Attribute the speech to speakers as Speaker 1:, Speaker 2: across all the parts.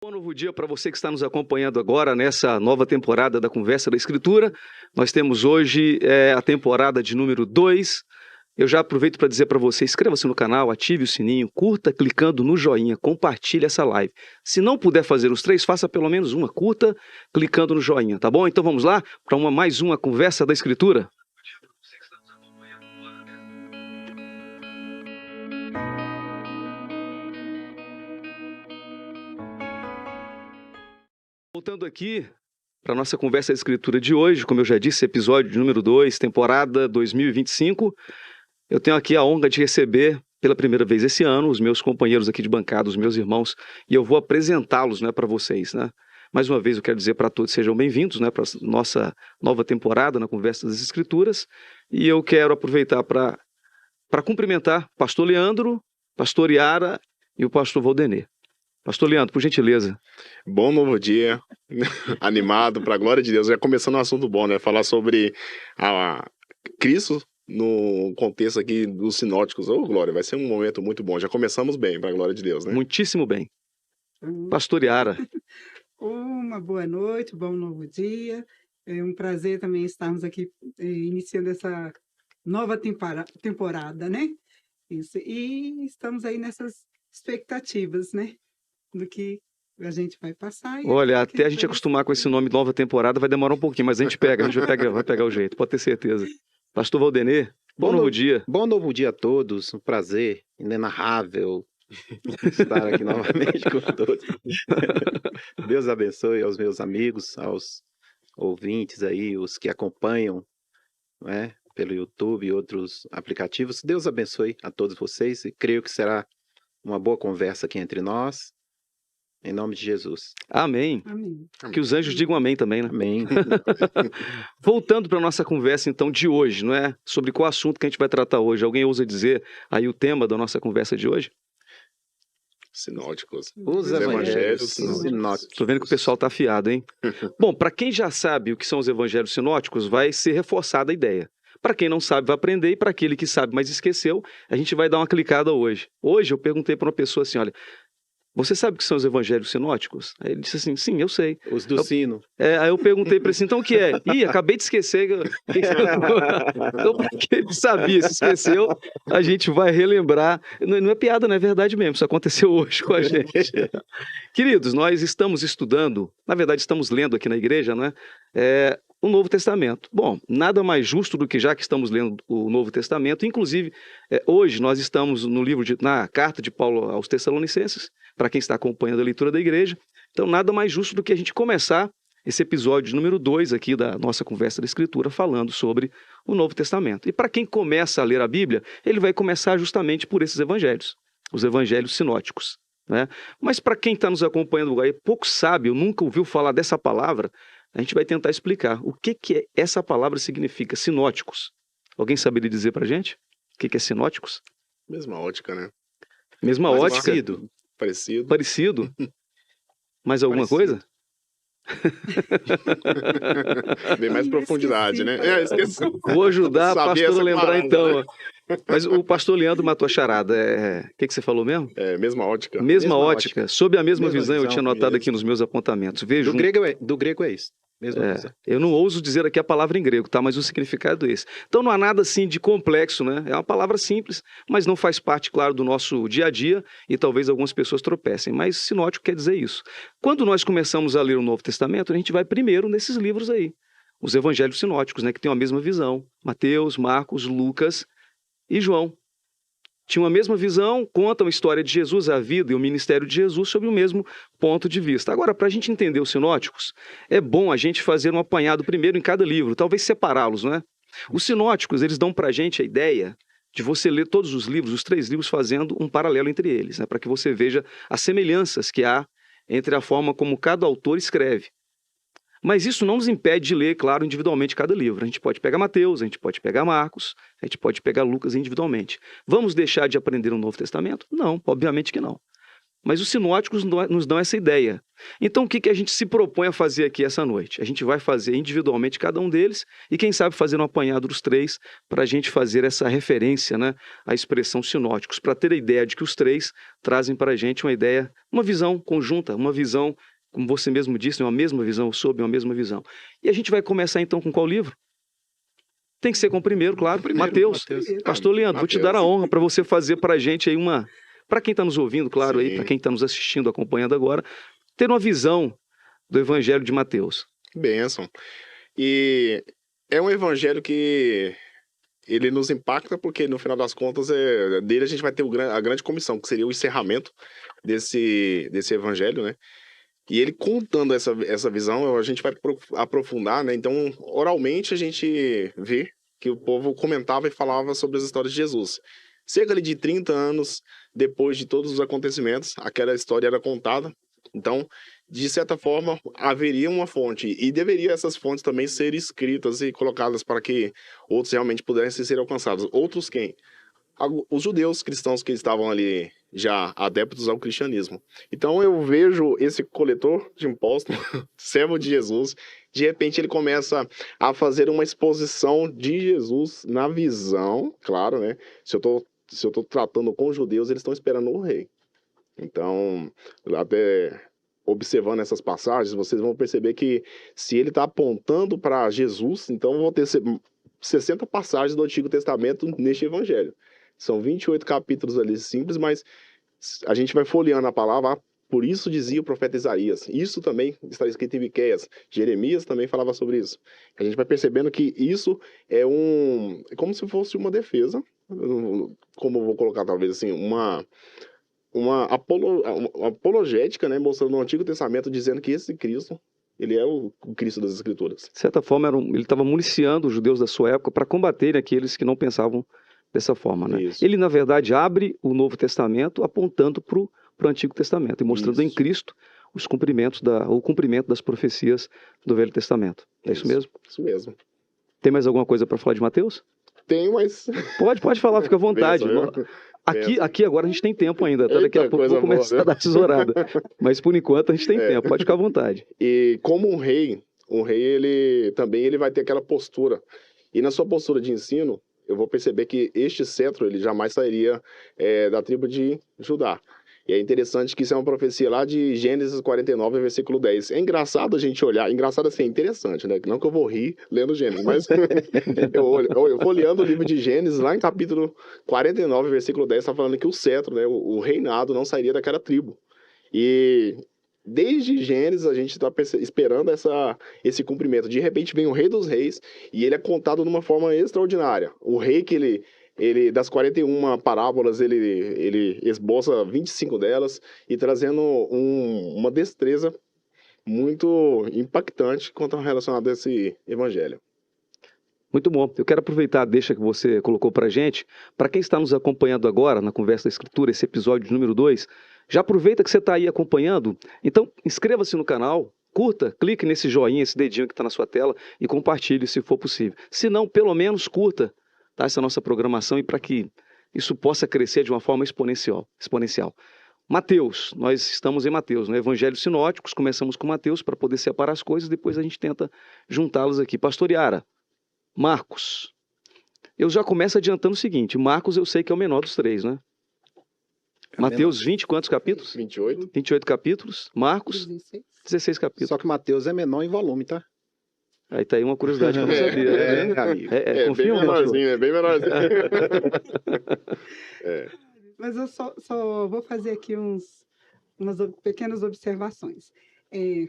Speaker 1: Bom novo dia para você que está nos acompanhando agora nessa nova temporada da Conversa da Escritura. Nós temos hoje a temporada de número 2. Eu já aproveito para dizer para você, inscreva-se no canal, ative o sininho, curta clicando no joinha, compartilhe essa live. Se não puder fazer os 3, faça pelo menos uma, curta clicando no joinha, tá bom? Então vamos lá para mais uma Conversa da Escritura. Voltando aqui para a nossa Conversa da Escritura de hoje, como eu já disse, episódio número 2, temporada 2025, eu tenho aqui a honra de receber pela primeira vez esse ano os meus companheiros aqui de bancada, os meus irmãos, e eu vou apresentá-los, para vocês, Mais uma vez eu quero dizer para todos, sejam bem-vindos, para a nossa nova temporada na Conversa das Escrituras, e eu quero aproveitar para cumprimentar o pastor Leandro, pastor Yara e o pastor Valdenê. Pastor Leandro, por gentileza.
Speaker 2: Bom novo dia, animado, para a glória de Deus. Já começando um assunto bom, Falar sobre Cristo no contexto aqui dos sinóticos. Glória, vai ser um momento muito bom. Já começamos bem, para a glória de Deus,
Speaker 1: Muitíssimo bem. Pastor Yara.
Speaker 3: Uma boa noite, bom novo dia. É um prazer também estarmos aqui iniciando essa nova temporada, Isso. E estamos aí nessas expectativas, do que a gente vai passar.
Speaker 1: Olha, até a gente acostumar com esse nome nova temporada vai demorar um pouquinho, mas a gente vai pegar o jeito, pode ter certeza. Pastor Valdenê, bom novo dia.
Speaker 4: Bom novo dia a todos, um prazer inenarrável estar aqui novamente com todos. Deus abençoe aos meus amigos, aos ouvintes aí, os que acompanham, pelo YouTube e outros aplicativos. Deus abençoe a todos vocês e creio que será uma boa conversa aqui entre nós. Em nome de Jesus.
Speaker 1: Amém.
Speaker 3: Amém.
Speaker 1: Que os anjos digam amém também,
Speaker 4: Amém.
Speaker 1: Voltando para a nossa conversa, então, de hoje, Sobre qual assunto que a gente vai tratar hoje. Alguém ousa dizer aí o tema da nossa conversa de hoje?
Speaker 2: Sinóticos.
Speaker 4: Os evangelhos sinóticos.
Speaker 1: Estou vendo que o pessoal está afiado, hein? Bom, para quem já sabe o que são os evangelhos sinóticos, vai ser reforçada a ideia. Para quem não sabe, vai aprender. E para aquele que sabe, mas esqueceu, a gente vai dar uma clicada hoje. Hoje eu perguntei para uma pessoa assim, olha... Você sabe o que são os evangelhos sinóticos? Aí ele disse assim, sim, eu sei.
Speaker 4: Os do sino.
Speaker 1: Aí eu perguntei para ele assim, então o que é? Ih, acabei de esquecer. Então, para quem ele sabia, se esqueceu, a gente vai relembrar. Não é piada, não é verdade mesmo, isso aconteceu hoje com a gente. Queridos, nós estamos estudando, na verdade estamos lendo aqui na igreja, o Novo Testamento. Bom, nada mais justo do que já que estamos lendo o Novo Testamento, inclusive hoje nós estamos na carta de Paulo aos Tessalonicenses, para quem está acompanhando a leitura da igreja. Então, nada mais justo do que a gente começar esse episódio número 2 aqui da nossa Conversa da Escritura, falando sobre o Novo Testamento. E para quem começa a ler a Bíblia, ele vai começar justamente por esses evangelhos, os evangelhos sinóticos. Mas para quem está nos acompanhando aí, pouco sabe, ou nunca ouviu falar dessa palavra, a gente vai tentar explicar o que essa palavra significa, sinóticos. Alguém saberia dizer para a gente o que é sinóticos?
Speaker 2: Mesma ótica,
Speaker 1: Mesma
Speaker 2: mais
Speaker 1: ótica?
Speaker 2: Parecido.
Speaker 1: Mais alguma coisa?
Speaker 2: Bem mais profundidade, Esqueci.
Speaker 1: Vou ajudar a pastora a lembrar
Speaker 2: palavra,
Speaker 1: então. Mas o pastor Leandro matou a charada. O que você falou mesmo?
Speaker 2: Mesma ótica.
Speaker 1: Mesma ótica. Sob a mesma visão, eu
Speaker 4: visão,
Speaker 1: tinha anotado aqui nos meus apontamentos. Veja,
Speaker 4: do grego é isso.
Speaker 1: Eu não ouso dizer aqui a palavra em grego, mas o significado é esse. Então não há nada assim de complexo, É uma palavra simples, mas não faz parte, claro, do nosso dia a dia e talvez algumas pessoas tropecem. Mas sinótico quer dizer isso. Quando nós começamos a ler o Novo Testamento, a gente vai primeiro nesses livros aí. Os evangelhos sinóticos, que têm a mesma visão. Mateus, Marcos, Lucas e João. Tinham a mesma visão, contam a história de Jesus, a vida e o ministério de Jesus sob o mesmo ponto de vista. Agora, para a gente entender os sinóticos, é bom a gente fazer um apanhado primeiro em cada livro, talvez separá-los, Os sinóticos, eles dão para a gente a ideia de você ler todos os livros, os 3 livros, fazendo um paralelo entre eles, para que você veja as semelhanças que há entre a forma como cada autor escreve. Mas isso não nos impede de ler, claro, individualmente cada livro. A gente pode pegar Mateus, a gente pode pegar Marcos, a gente pode pegar Lucas individualmente. Vamos deixar de aprender o Novo Testamento? Não, obviamente que não. Mas os sinóticos nos dão essa ideia. Então, o que a gente se propõe a fazer aqui essa noite? A gente vai fazer individualmente cada um deles e, quem sabe, fazer um apanhado dos três para a gente fazer essa referência, né, à expressão sinóticos, para ter a ideia de que os três trazem para a gente uma ideia, uma visão conjunta, uma visão, como você mesmo disse, uma mesma visão, sob uma mesma visão. E a gente vai começar, então, com qual livro? Tem que ser com o primeiro, claro, Mateus. Pastor Leandro, vou te dar a honra para você fazer para a gente aí uma... Para quem está nos ouvindo, claro, aí, para quem está nos assistindo, acompanhando agora, ter uma visão do Evangelho de Mateus.
Speaker 2: Bênção. E é um evangelho que ele nos impacta porque, no final das contas, dele a gente vai ter a grande comissão, que seria o encerramento desse evangelho, né? E ele contando essa visão, a gente vai aprofundar, né? Então, oralmente, a gente vê que o povo comentava e falava sobre as histórias de Jesus. Cerca ali de 30 anos depois de todos os acontecimentos, aquela história era contada. Então, de certa forma, haveria uma fonte. E deveria essas fontes também ser escritas e colocadas para que outros realmente pudessem ser alcançados. Outros quem? Os judeus cristãos que estavam ali já adeptos ao cristianismo. Então eu vejo esse coletor de impostos, servo de Jesus, de repente ele começa a fazer uma exposição de Jesus na visão, claro, né? Se eu tô tratando com judeus, eles estão esperando o rei. Então, até observando essas passagens, vocês vão perceber que se ele está apontando para Jesus, então vão ter 60 passagens do Antigo Testamento neste evangelho. São 28 capítulos ali simples, mas a gente vai folheando a palavra. Por isso dizia o profeta Isaías. Isso também está escrito em Miqueias. Jeremias também falava sobre isso. A gente vai percebendo que isso é como se fosse uma defesa, como eu vou colocar talvez assim, uma apologética, né, mostrando no Antigo Testamento, dizendo que esse Cristo, ele é o Cristo das Escrituras.
Speaker 1: De certa forma, ele estava municiando os judeus da sua época para combaterem aqueles que não pensavam dessa forma, né? Ele, na verdade, abre o Novo Testamento apontando para o Antigo Testamento e mostrando em Cristo o cumprimento das profecias do Velho Testamento. É isso mesmo?
Speaker 2: Isso mesmo.
Speaker 1: Tem mais alguma coisa para falar de Mateus?
Speaker 2: Tenho, mas...
Speaker 1: Pode falar, fica à vontade. Aqui agora a gente tem tempo ainda, tá? Daqui a pouco eu vou começar a dar tesourada. Mas por enquanto a gente tem tempo, pode ficar à vontade.
Speaker 2: E como um rei ele vai ter aquela postura. E na sua postura de ensino, eu vou perceber que este cetro ele jamais sairia da tribo de Judá. E é interessante que isso é uma profecia lá de Gênesis 49, versículo 10. É engraçado a gente olhar, engraçado assim, interessante, né? Não que eu vou rir lendo Gênesis, mas eu folheando o livro de Gênesis, lá em capítulo 49, versículo 10, está falando que o cetro, né, o reinado não sairia daquela tribo. E desde Gênesis a gente está esperando esse cumprimento. De repente vem o Rei dos Reis e ele é contado de uma forma extraordinária. O rei que ele das 41 parábolas, ele esboça 25 delas e trazendo uma destreza muito impactante quanto relacionado a esse evangelho.
Speaker 1: Muito bom. Eu quero aproveitar a deixa que você colocou para a gente. Para quem está nos acompanhando agora na Conversa da Escritura, esse episódio número 2, já aproveita que você está aí acompanhando. Então, inscreva-se no canal, curta, clique nesse joinha, esse dedinho que está na sua tela e compartilhe se for possível. Se não, pelo menos curta, tá, essa nossa programação e para que isso possa crescer de uma forma exponencial. Mateus, nós estamos em Mateus, no Evangelho Sinóticos, começamos com Mateus para poder separar as coisas, depois a gente tenta juntá-los aqui. Pastor Yara, Marcos, eu já começo adiantando o seguinte, Marcos eu sei que é o menor dos três, né? Mateus 20, quantos capítulos?
Speaker 2: 28.
Speaker 1: 28 capítulos, Marcos 16 capítulos.
Speaker 4: Só que Mateus é menor em volume, tá?
Speaker 1: Aí tá aí uma curiosidade que eu não sabia.
Speaker 2: Amigo.
Speaker 1: Confia
Speaker 2: bem menorzinho, é bem menorzinho.
Speaker 3: Mas eu só vou fazer aqui umas pequenas observações.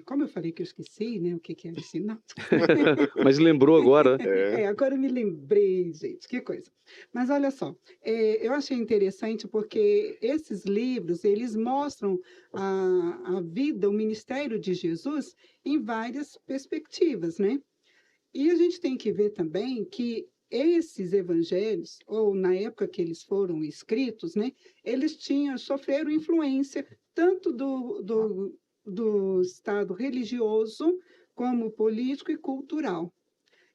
Speaker 3: Como eu falei que eu esqueci, né, o que é ensinar.
Speaker 1: Mas lembrou agora.
Speaker 3: Agora eu me lembrei, gente, que coisa. Mas olha só, eu achei interessante porque esses livros, eles mostram a vida, o ministério de Jesus em várias perspectivas, né? E a gente tem que ver também que esses evangelhos, ou na época que eles foram escritos, né, eles sofreram influência tanto do estado religioso como político e cultural.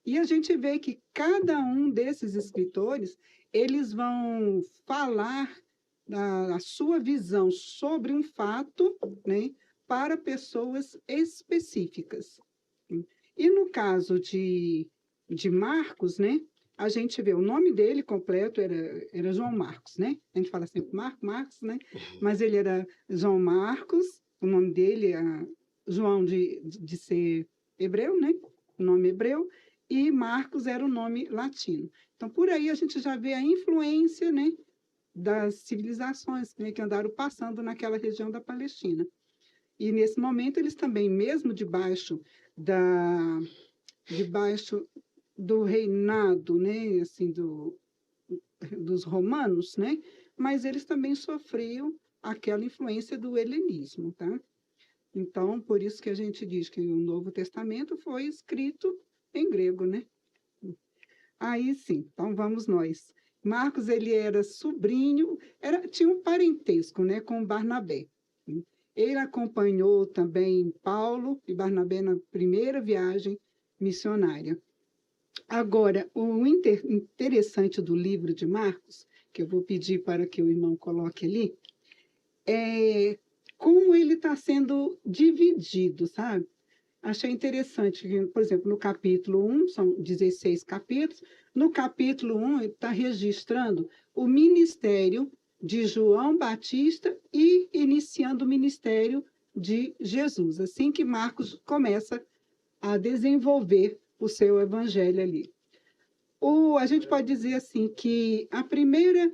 Speaker 3: E a gente vê que cada um desses escritores, eles vão falar a sua visão sobre um fato, né, para pessoas específicas. E no caso de Marcos, né, a gente vê o nome dele completo era João Marcos, né? A gente fala sempre Marcos, né? Mas ele era João Marcos, o nome dele é João de ser hebreu, né? O nome hebreu, e Marcos era o nome latino. Então, por aí a gente já vê a influência, né, das civilizações, né, que andaram passando naquela região da Palestina. E nesse momento eles também, mesmo debaixo do reinado, né, assim, dos romanos, né, mas eles também sofriam aquela influência do helenismo, tá? Então, por isso que a gente diz que o Novo Testamento foi escrito em grego, né? Aí sim, então vamos nós. Marcos, ele era sobrinho, tinha um parentesco, né, com Barnabé. Ele acompanhou também Paulo e Barnabé na primeira viagem missionária. Agora, o interessante do livro de Marcos, que eu vou pedir para que o irmão coloque ali, é como ele está sendo dividido, sabe? Achei interessante que, por exemplo, no capítulo 1, são 16 capítulos, no capítulo 1 ele está registrando o ministério de João Batista e iniciando o ministério de Jesus, assim que Marcos começa a desenvolver o seu evangelho ali. A gente pode dizer assim que a primeira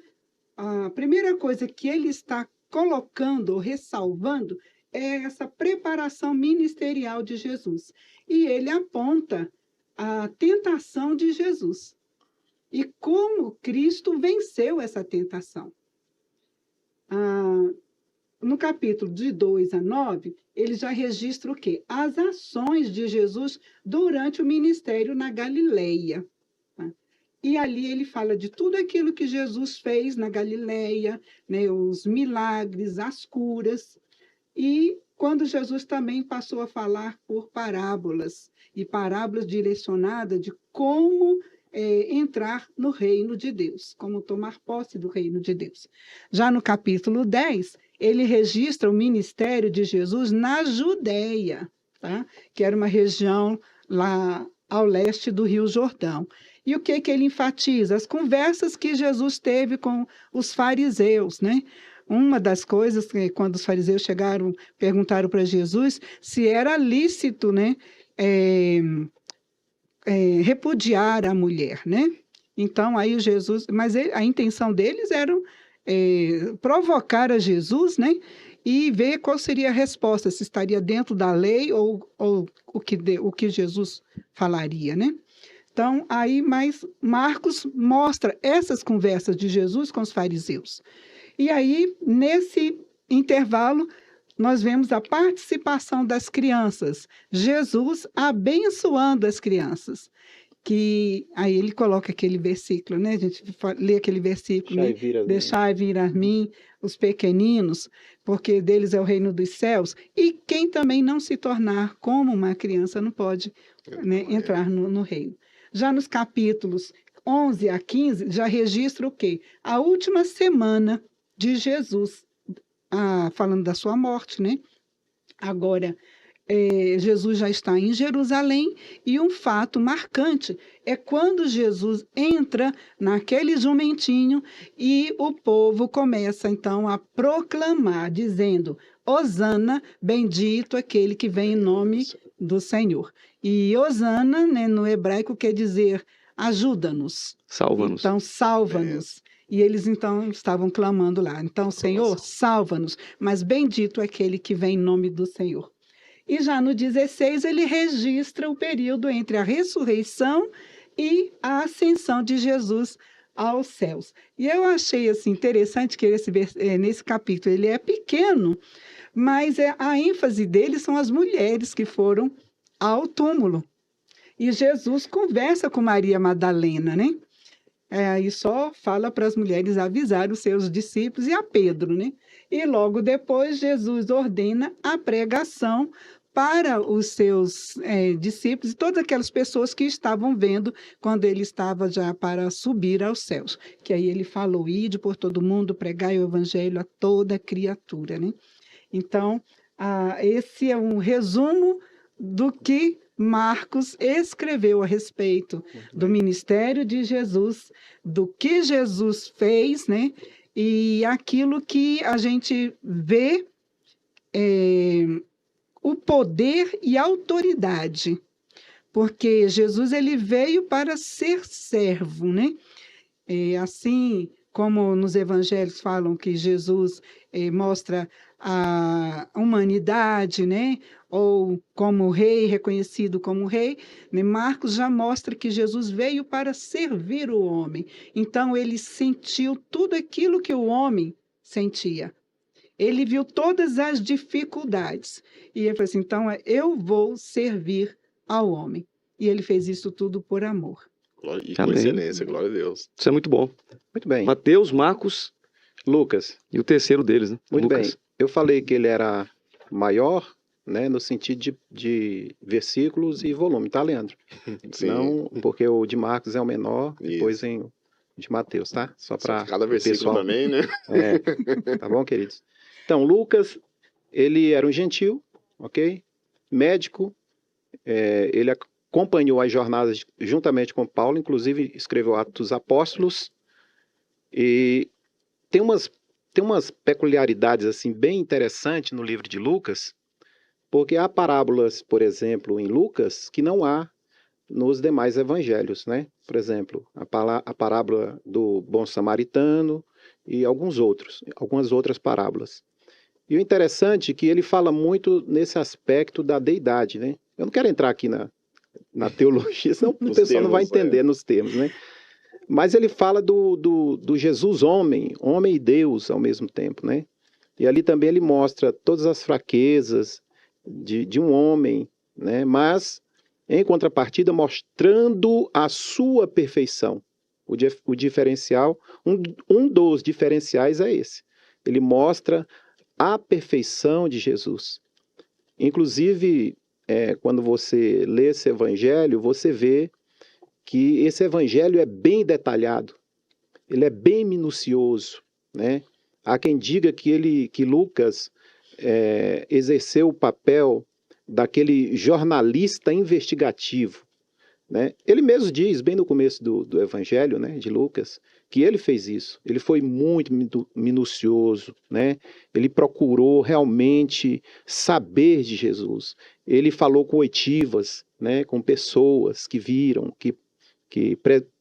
Speaker 3: coisa que ele está colocando ou ressalvando é essa preparação ministerial de Jesus. E ele aponta a tentação de Jesus e como Cristo venceu essa tentação. No capítulo de 2 a 9, ele já registra o quê? As ações de Jesus durante o ministério na Galileia. Tá? E ali ele fala de tudo aquilo que Jesus fez na Galileia, né, os milagres, as curas. E quando Jesus também passou a falar por parábolas, e parábolas direcionadas de como entrar no reino de Deus, como tomar posse do reino de Deus. Já no capítulo 10, ele registra o ministério de Jesus na Judéia, tá? Que era uma região lá ao leste do Rio Jordão. E o que ele enfatiza? As conversas que Jesus teve com os fariseus, né? Uma das coisas que, quando os fariseus chegaram, perguntaram para Jesus se era lícito, né, repudiar a mulher, né? Então, aí Jesus... Mas a intenção deles era provocar a Jesus, né? E ver qual seria a resposta, se estaria dentro da lei ou o que Jesus falaria, né? Então, aí, mas Marcos mostra essas conversas de Jesus com os fariseus. E aí, nesse intervalo, nós vemos a participação das crianças, Jesus abençoando as crianças. Que aí ele coloca aquele versículo, né? A gente lê aquele versículo, né? Deixai vir a mim os pequeninos, porque deles é o reino dos céus. E quem também não se tornar como uma criança não pode, né, entrar no reino. Já nos capítulos 11 a 15, já registra o quê? A última semana de Jesus, falando da sua morte, né? Agora, Jesus já está em Jerusalém e um fato marcante é quando Jesus entra naquele jumentinho e o povo começa, então, a proclamar, dizendo: Hosana, bendito aquele que vem em nome do Senhor. E Hosana, né, no hebraico, quer dizer ajuda-nos.
Speaker 1: Salva-nos.
Speaker 3: Então, salva-nos. E eles, então, estavam clamando lá. Então, Senhor, salva-nos, mas bendito é aquele que vem em nome do Senhor. E já no 16, ele registra o período entre a ressurreição e a ascensão de Jesus aos céus. E eu achei assim, interessante que nesse capítulo ele é pequeno, mas a ênfase dele são as mulheres que foram ao túmulo. E Jesus conversa com Maria Madalena, né? Aí só fala para as mulheres avisar os seus discípulos e a Pedro, né? E logo depois Jesus ordena a pregação para os seus discípulos e todas aquelas pessoas que estavam vendo quando ele estava já para subir aos céus. Que aí ele falou, ide por todo mundo, pregai o evangelho a toda criatura, né? Então, esse é um resumo do que Marcos escreveu a respeito do ministério de Jesus, do que Jesus fez, né? E aquilo que a gente vê, o poder e a autoridade, porque Jesus ele veio para ser servo, né? Assim como nos evangelhos falam que Jesus mostra a humanidade, né? Ou como rei, reconhecido como rei, né? Marcos já mostra que Jesus veio para servir o homem. Então, ele sentiu tudo aquilo que o homem sentia. Ele viu todas as dificuldades. E ele falou assim, então, eu vou servir ao homem. E ele fez isso tudo por amor.
Speaker 2: E com excelência, glória a Deus.
Speaker 1: Isso é muito bom.
Speaker 4: Muito bem.
Speaker 1: Mateus, Marcos
Speaker 4: Lucas.
Speaker 1: e o terceiro deles, né?
Speaker 4: Muito
Speaker 1: Lucas.
Speaker 4: bem. Eu falei que ele era maior, né, no sentido de versículos e volume, tá, Leandro?
Speaker 2: Sim.
Speaker 4: Não, porque o de Marcos é o menor,
Speaker 2: Isso.
Speaker 4: depois vem o de Mateus, tá? Só para
Speaker 2: Cada versículo também, né?
Speaker 4: Tá bom, queridos? Então, Lucas, ele era um gentil, ok? Médico, ele acompanhou as jornadas juntamente com Paulo, inclusive escreveu Atos dos Apóstolos, e tem umas peculiaridades assim bem interessantes no livro de Lucas, porque há parábolas, por exemplo, em Lucas, que não há nos demais evangelhos, né? Por exemplo, a parábola do bom samaritano e algumas outras parábolas. E o interessante é que ele fala muito nesse aspecto da deidade, né? Eu não quero entrar aqui na teologia, senão o pessoal não vai entender nos termos, né? Mas ele fala do Jesus homem e Deus ao mesmo tempo, né? E ali também ele mostra todas as fraquezas de um homem, né? Mas, em contrapartida, mostrando a sua perfeição. O diferencial, um dos diferenciais é esse. Ele mostra a perfeição de Jesus. Inclusive, quando você lê esse evangelho, você vê que esse evangelho é bem detalhado, ele é bem minucioso, né? Há quem diga que Lucas exerceu o papel daquele jornalista investigativo, né? Ele mesmo diz, bem no começo do evangelho, né, de Lucas, que ele fez isso. Ele foi muito minucioso, né? Ele procurou realmente saber de Jesus. Ele falou com oitivas, né, com pessoas que viram, que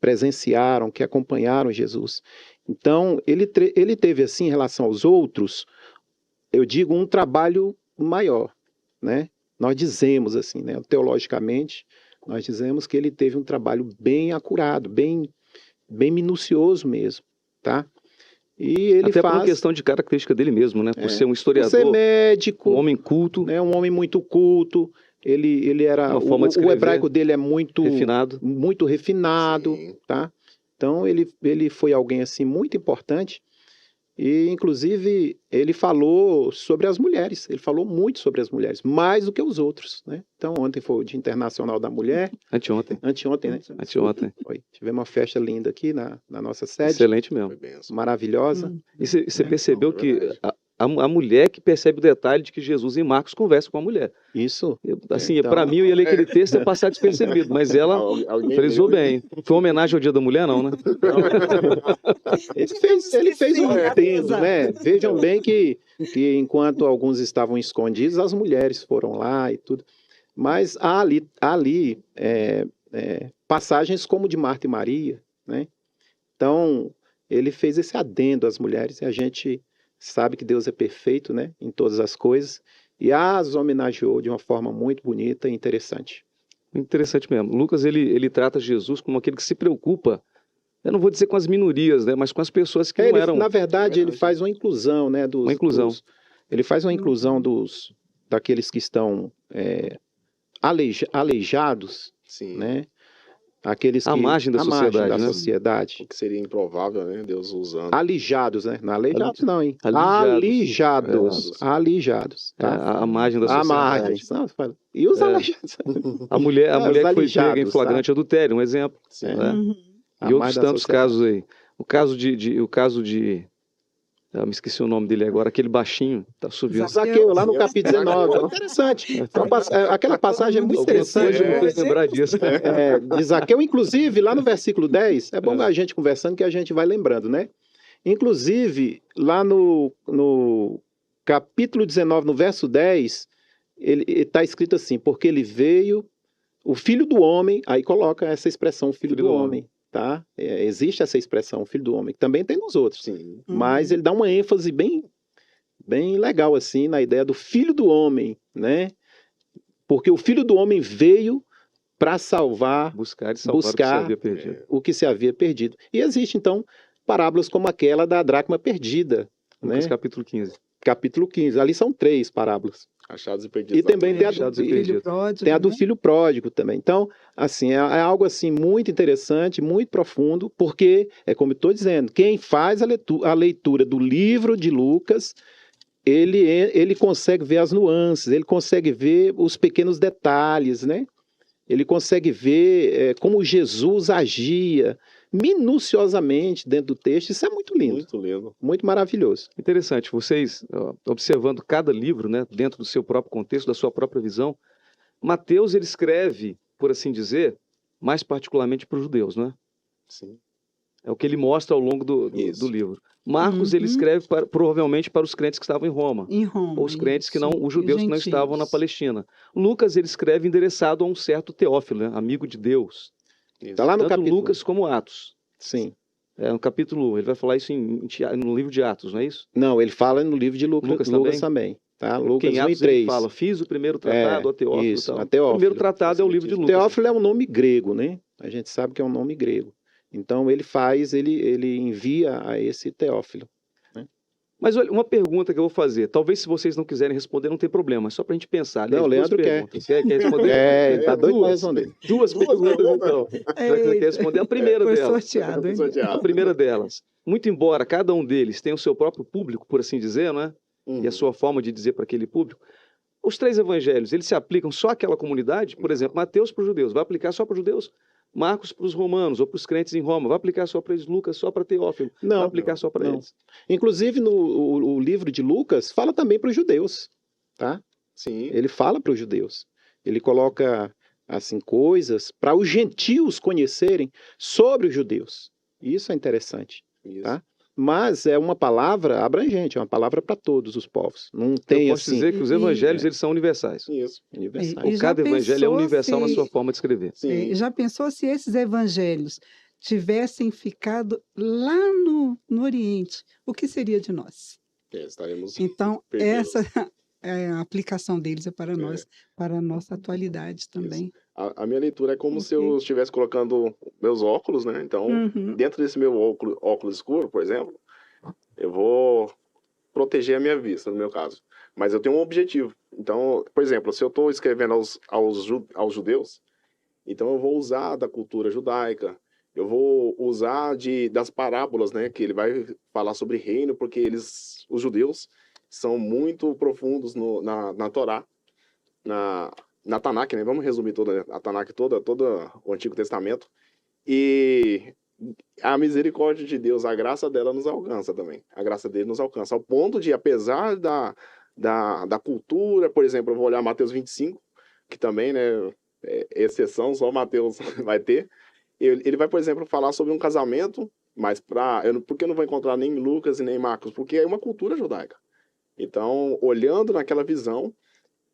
Speaker 4: presenciaram, que acompanharam Jesus. Então, ele teve, assim, em relação aos outros, eu digo, um trabalho maior, né? Nós dizemos assim, né, teologicamente, nós dizemos que ele teve um trabalho bem acurado, bem minucioso mesmo, tá? E ele
Speaker 1: até por uma questão de característica dele mesmo, né? Por ser um historiador,
Speaker 4: por ser médico,
Speaker 1: um homem culto,
Speaker 4: né? Um homem muito culto. Ele era o hebraico dele é muito refinado,
Speaker 2: Sim.
Speaker 4: tá? Então ele foi alguém assim muito importante. E, inclusive, ele falou sobre as mulheres. Ele falou muito sobre as mulheres, mais do que os outros, né? Então, ontem foi o Dia Internacional da Mulher.
Speaker 1: Anteontem,
Speaker 4: né?
Speaker 1: Anteontem.
Speaker 4: Tivemos uma festa linda aqui na nossa sede.
Speaker 1: Excelente mesmo.
Speaker 2: Foi benção.
Speaker 4: Maravilhosa.
Speaker 1: E você percebeu
Speaker 2: Não, é
Speaker 1: que
Speaker 2: verdade.
Speaker 1: a mulher que percebe o detalhe de que Jesus em Marcos conversa com a mulher.
Speaker 4: Isso.
Speaker 1: Assim,
Speaker 4: Então,
Speaker 1: para mim, eu ia ler aquele texto e ia passar despercebido, mas ela
Speaker 2: Alguém
Speaker 1: frisou
Speaker 2: leu?
Speaker 1: bem. Foi uma homenagem ao Dia da Mulher, não, né?
Speaker 4: Ele fez um intento,
Speaker 3: Exato.
Speaker 4: né? Vejam bem que enquanto alguns estavam escondidos, as mulheres foram lá e tudo. Mas há ali passagens como de Marta e Maria, né? Então, ele fez esse adendo às mulheres, e a gente sabe que Deus é perfeito, né, em todas as coisas, e as homenageou de uma forma muito bonita e interessante.
Speaker 1: Interessante mesmo. Lucas, ele trata Jesus como aquele que se preocupa, eu não vou dizer com as minorias, né, mas com as pessoas que não eram...
Speaker 4: Na verdade, ele faz uma inclusão, né,
Speaker 1: Uma inclusão.
Speaker 4: ele faz uma inclusão daqueles que estão aleijados,
Speaker 2: Sim.
Speaker 4: né? Aqueles que...
Speaker 1: À margem da
Speaker 4: à margem
Speaker 1: sociedade,
Speaker 4: da
Speaker 1: né?
Speaker 4: sociedade.
Speaker 2: O que seria improvável, né? Deus usando.
Speaker 4: Alijados, né? Não aleijados não, hein?
Speaker 1: Alijados.
Speaker 4: Alijados, tá?
Speaker 1: À margem da
Speaker 4: À
Speaker 1: sociedade.
Speaker 4: margem. Não, fala. E os
Speaker 1: É.
Speaker 4: aleijados?
Speaker 1: A mulher
Speaker 4: Os
Speaker 1: que foi pega em
Speaker 4: alijados,
Speaker 1: flagrante adultério, um exemplo.
Speaker 2: Sim.
Speaker 1: né?
Speaker 3: Uhum.
Speaker 4: À
Speaker 1: E outros
Speaker 4: margem da
Speaker 1: tantos
Speaker 4: sociedade.
Speaker 1: casos aí. O caso de eu me esqueci o nome dele agora, aquele baixinho, tá subindo.
Speaker 4: Zaqueu, lá no
Speaker 2: Zaqueu.
Speaker 4: capítulo 19. É interessante. Aquela passagem é muito
Speaker 1: Algumas coisas
Speaker 4: interessante.
Speaker 1: eu vou lembrar disso.
Speaker 4: De Zaqueu, inclusive, lá no versículo 10, é bom a gente conversando que a gente vai lembrando, né? Inclusive, lá no capítulo 19, no verso 10, ele está escrito assim, porque ele veio, o filho do homem, aí coloca essa expressão, filho do homem, tá? Existe essa expressão, filho do homem, que também tem nos outros,
Speaker 2: Sim.
Speaker 4: mas ele dá uma ênfase bem legal, assim, na ideia do filho do homem, né? Porque o filho do homem veio para salvar
Speaker 1: Buscar e salvar o que se havia perdido.
Speaker 4: o que se havia perdido. E existe, então, parábolas como aquela da dracma perdida,
Speaker 1: Lucas
Speaker 4: né?
Speaker 1: capítulo 15.
Speaker 4: Capítulo 15. Ali são 3 parábolas.
Speaker 2: Achados e perdidos.
Speaker 4: E também tem a
Speaker 1: Achados
Speaker 4: do,
Speaker 1: e perdidos.
Speaker 4: tem a do
Speaker 3: né?
Speaker 4: filho pródigo também. Então, assim, é algo assim muito interessante, muito profundo, porque, é como eu estou dizendo, quem faz a leitura do livro de Lucas, ele consegue ver as nuances, ele consegue ver os pequenos detalhes, né? Ele consegue ver como Jesus agia minuciosamente dentro do texto. Isso é muito lindo,
Speaker 2: Muito lindo.
Speaker 4: muito maravilhoso.
Speaker 1: Interessante, vocês observando cada livro, né, dentro do seu próprio contexto, da sua própria visão, Mateus ele escreve, por assim dizer, mais particularmente para os judeus, né?
Speaker 2: Sim.
Speaker 1: É o que ele mostra ao longo do
Speaker 2: Isso.
Speaker 1: livro. Marcos ele escreve provavelmente para os crentes que estavam em Roma,
Speaker 3: Em Roma.
Speaker 1: ou os crentes que não,
Speaker 3: isso.
Speaker 1: os judeus que não
Speaker 3: Gentios.
Speaker 1: estavam na Palestina. Lucas ele escreve endereçado a um certo Teófilo, né, amigo de Deus.
Speaker 4: Está lá no
Speaker 1: Tanto
Speaker 4: capítulo.
Speaker 1: Lucas como Atos.
Speaker 4: Sim.
Speaker 1: No capítulo 1, ele vai falar isso no livro de Atos, não é isso?
Speaker 4: Não, ele fala no livro de
Speaker 1: Lucas
Speaker 4: Lucas também. Tá?
Speaker 1: Porque
Speaker 4: Lucas
Speaker 1: em
Speaker 4: 1 e
Speaker 1: Atos ele
Speaker 4: 3.
Speaker 1: fala, fiz o primeiro tratado a Teófilo.
Speaker 4: Isso,
Speaker 1: e tal.
Speaker 4: a Teófilo.
Speaker 1: O primeiro tratado é o livro de Lucas.
Speaker 4: Teófilo é um nome grego, né? A gente sabe que é um nome grego. Então ele envia a esse Teófilo.
Speaker 1: Mas olha, uma pergunta que eu vou fazer. Talvez se vocês não quiserem responder, não tem problema. Mas só pra gente pensar. Aliás,
Speaker 4: Não, o Leandro quer.
Speaker 1: perguntas. Quer responder?
Speaker 4: Tá doido pra responder.
Speaker 1: Duas perguntas, então. Já que você quer responder a primeira
Speaker 3: Foi
Speaker 1: delas.
Speaker 3: sorteado, hein?
Speaker 1: A primeira delas. Muito embora cada um deles tenha o seu próprio público, por assim dizer, né? E a sua forma de dizer para aquele público, os 3 evangelhos, eles se aplicam só àquela comunidade? Por exemplo, Mateus para os judeus, vai aplicar só para os judeus? Marcos para os romanos ou para os crentes em Roma, vai aplicar só para eles? Lucas só para Teófilo,
Speaker 4: Não,
Speaker 1: vai aplicar só para
Speaker 4: não.
Speaker 1: eles?
Speaker 4: Inclusive, o livro de Lucas fala também para os judeus, tá?
Speaker 2: Sim.
Speaker 4: Ele fala para os judeus. Ele coloca, assim, coisas para os gentios conhecerem sobre os judeus. Isso é interessante,
Speaker 2: Isso.
Speaker 4: tá? Mas é uma palavra abrangente, é uma palavra para todos os povos. Não tem,
Speaker 1: Eu posso
Speaker 4: assim,
Speaker 1: dizer que os evangelhos, eles são universais.
Speaker 2: Isso.
Speaker 4: universal.
Speaker 3: E já
Speaker 1: Cada evangelho é
Speaker 3: pensou
Speaker 1: universal na
Speaker 3: se-
Speaker 1: sua forma de escrever.
Speaker 2: Sim.
Speaker 3: Já pensou se esses evangelhos tivessem ficado lá no Oriente? O que seria de nós?
Speaker 2: Estaremos
Speaker 3: Então,
Speaker 2: perdidos.
Speaker 3: essa a aplicação deles é para nós, para a nossa atualidade também.
Speaker 2: A minha leitura é como se
Speaker 3: Ok.
Speaker 2: eu estivesse colocando meus óculos, né? Então,
Speaker 3: Uhum.
Speaker 2: dentro desse meu óculos escuro, por exemplo, eu vou proteger a minha vista, no meu caso. Mas eu tenho um objetivo. Então, por exemplo, se eu estou escrevendo aos judeus, então eu vou usar da cultura judaica, eu vou usar das parábolas, né? Que ele vai falar sobre reino, porque os judeus, são muito profundos na Torá, na Tanakh, né? Vamos resumir toda a Tanakh, todo o Antigo Testamento. E a misericórdia de Deus, a graça dela nos alcança também. A graça dele nos alcança. Ao ponto de, apesar da cultura, por exemplo, eu vou olhar Mateus 25, que também, né, é exceção, só Mateus vai ter. Ele vai, por exemplo, falar sobre um casamento, mas porque eu não vou encontrar nem Lucas e nem Marcos? Porque é uma cultura judaica. Então, olhando naquela visão,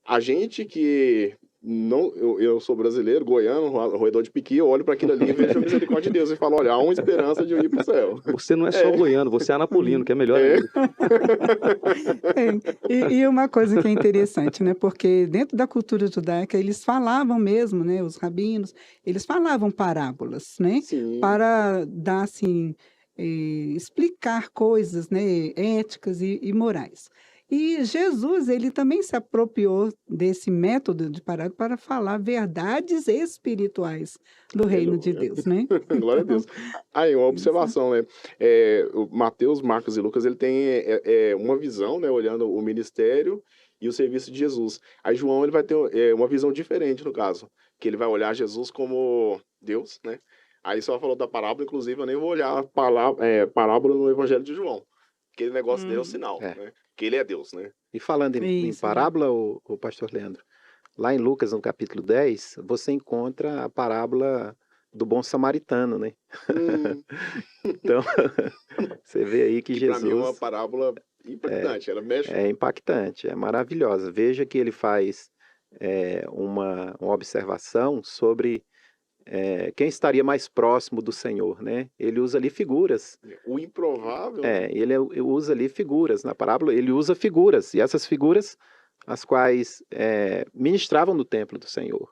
Speaker 2: a gente que não, eu sou brasileiro, goiano, roedor de piqui, eu olho para aquilo ali e vejo a misericórdia de Deus e falo, olha, há uma esperança de eu ir para o céu.
Speaker 1: Você não é só goiano, você é anapolino, que é melhor ainda.
Speaker 3: E uma coisa que é interessante, né? Porque dentro da cultura judaica, eles falavam mesmo, né? Os rabinos, eles falavam parábolas, né?
Speaker 2: Sim.
Speaker 3: Para dar, assim, explicar coisas, né? Éticas e morais. E Jesus, ele também se apropriou desse método de parábola para falar verdades espirituais do reino de
Speaker 2: Aleluia.
Speaker 3: Deus, né?
Speaker 2: Glória a Deus. Aí, uma
Speaker 3: Isso.
Speaker 2: observação, né? O Mateus, Marcos e Lucas, ele tem uma visão, né? Olhando o ministério e o serviço de Jesus. Aí João, ele vai ter uma visão diferente, no caso. Que ele vai olhar Jesus como Deus, né? Aí só falou da parábola, inclusive eu nem vou olhar a parábola no Evangelho de João. Aquele negócio dele é o sinal,
Speaker 4: É.
Speaker 2: né? Que ele é Deus, né?
Speaker 4: E falando em
Speaker 3: Isso,
Speaker 4: parábola, o pastor Leandro, lá em Lucas, no capítulo 10, você encontra a parábola do bom samaritano, né?
Speaker 2: Hum,
Speaker 4: Então, você vê aí que
Speaker 2: que pra mim é uma
Speaker 4: Jesus
Speaker 2: parábola impactante. Ela mexe.
Speaker 4: é impactante, é maravilhosa. Veja que ele faz uma observação sobre quem estaria mais próximo do Senhor, né? Ele usa ali figuras.
Speaker 2: O improvável.
Speaker 4: Ele usa ali figuras. Na parábola, ele usa figuras. E essas figuras, as quais ministravam no templo do Senhor.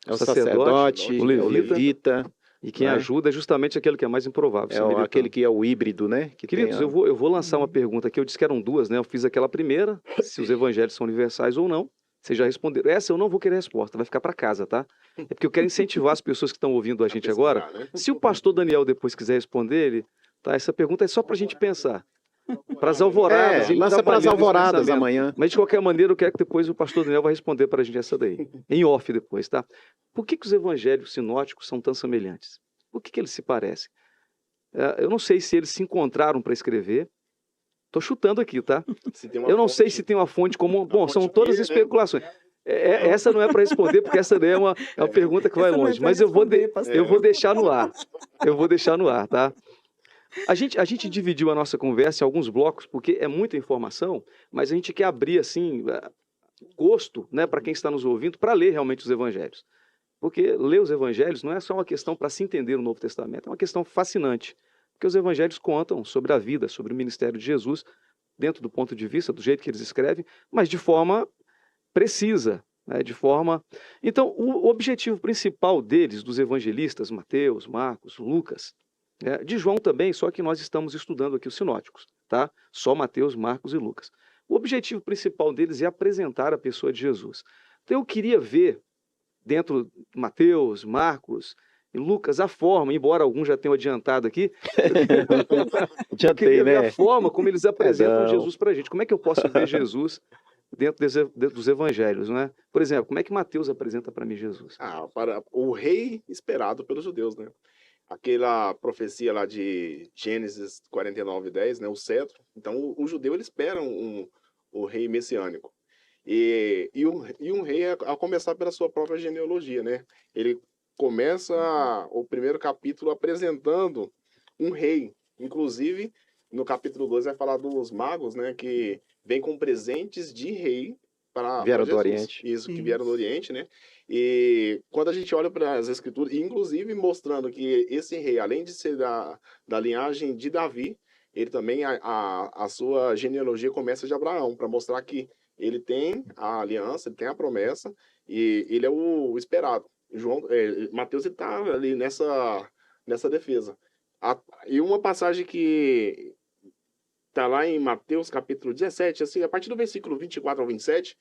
Speaker 4: É o sacerdote,
Speaker 1: o
Speaker 4: é o
Speaker 1: levita,
Speaker 4: levita,
Speaker 1: E quem
Speaker 4: né?
Speaker 1: ajuda é justamente aquele que é mais improvável.
Speaker 4: É
Speaker 1: samaritano.
Speaker 4: aquele que é o híbrido, né? Que tem
Speaker 1: Queridos, eu vou lançar uma pergunta aqui. Eu disse que eram duas, né? Eu fiz aquela primeira, se os evangelhos são universais ou não. Vocês já responderam. Essa eu não vou querer resposta, vai ficar para casa, tá? É porque eu quero incentivar as pessoas que estão ouvindo a gente agora.
Speaker 2: pesquisar, né?
Speaker 1: Se o pastor Daniel depois quiser responder, tá? Essa pergunta é só para a gente pensar. Para as alvoradas. ele
Speaker 4: lança para as
Speaker 1: trabalhando esse
Speaker 4: alvoradas
Speaker 1: pensamento.
Speaker 4: amanhã.
Speaker 1: Mas de qualquer maneira, eu quero que depois o pastor Daniel vai responder para a gente essa daí. Em off depois, tá? Por que os evangelhos sinóticos são tão semelhantes? Por que eles se parecem? Eu não sei se eles se encontraram para escrever. Estou chutando aqui, tá?
Speaker 2: Se tem uma
Speaker 1: Eu não
Speaker 2: fonte-
Speaker 1: sei se tem uma fonte comum. Bom,
Speaker 2: fonte
Speaker 1: são todas
Speaker 2: guia, né?
Speaker 1: especulações. Essa não é para responder, porque essa daí é uma pergunta que vai
Speaker 3: Essa não é
Speaker 1: longe.
Speaker 3: pra
Speaker 1: Mas eu vou
Speaker 3: responder,
Speaker 1: deixar no ar. Eu vou deixar no ar, tá? A gente dividiu a nossa conversa em alguns blocos, porque é muita informação, mas a gente quer abrir, assim, gosto, né, para quem está nos ouvindo, para ler realmente os evangelhos. Porque ler os evangelhos não é só uma questão para se entender o Novo Testamento, é uma questão fascinante. Porque os evangelhos contam sobre a vida, sobre o ministério de Jesus, dentro do ponto de vista, do jeito que eles escrevem, mas de forma precisa, né, de forma... Então, o objetivo principal deles, dos evangelistas, Mateus, Marcos, Lucas, de João também, só que nós estamos estudando aqui os sinóticos, tá? Só Mateus, Marcos e Lucas. O objetivo principal deles é apresentar a pessoa de Jesus. Então, eu queria ver, dentro de Mateus, Marcos e Lucas, a forma, embora alguns já tenham adiantado aqui, eu queria ver a forma como eles apresentam Jesus para a gente. Como é que eu posso ver Jesus dentro dos evangelhos, não é? Por exemplo, como é que Mateus apresenta para mim Jesus?
Speaker 2: para o rei esperado pelos judeus, né? Aquela profecia lá de Gênesis 49:10, né? O cetro. Então, o judeu, ele espera o rei messiânico. E um rei, a começar pela sua própria genealogia, né? Ele começa o primeiro capítulo apresentando um rei. Inclusive, no capítulo 2 vai falar dos magos, né? Que vêm com presentes de rei para
Speaker 4: Vieram do
Speaker 2: Jesus.
Speaker 4: Oriente.
Speaker 2: Isso, que vieram do Oriente, né? E quando a gente olha para as escrituras, inclusive mostrando que esse rei, além de ser da linhagem de Davi, ele também, a sua genealogia começa de Abraão, para mostrar que ele tem a aliança, ele tem a promessa, e ele é o esperado. Mateus está ali nessa defesa. E uma passagem que está lá em Mateus capítulo 17, assim, a partir do versículo 24 ao 27,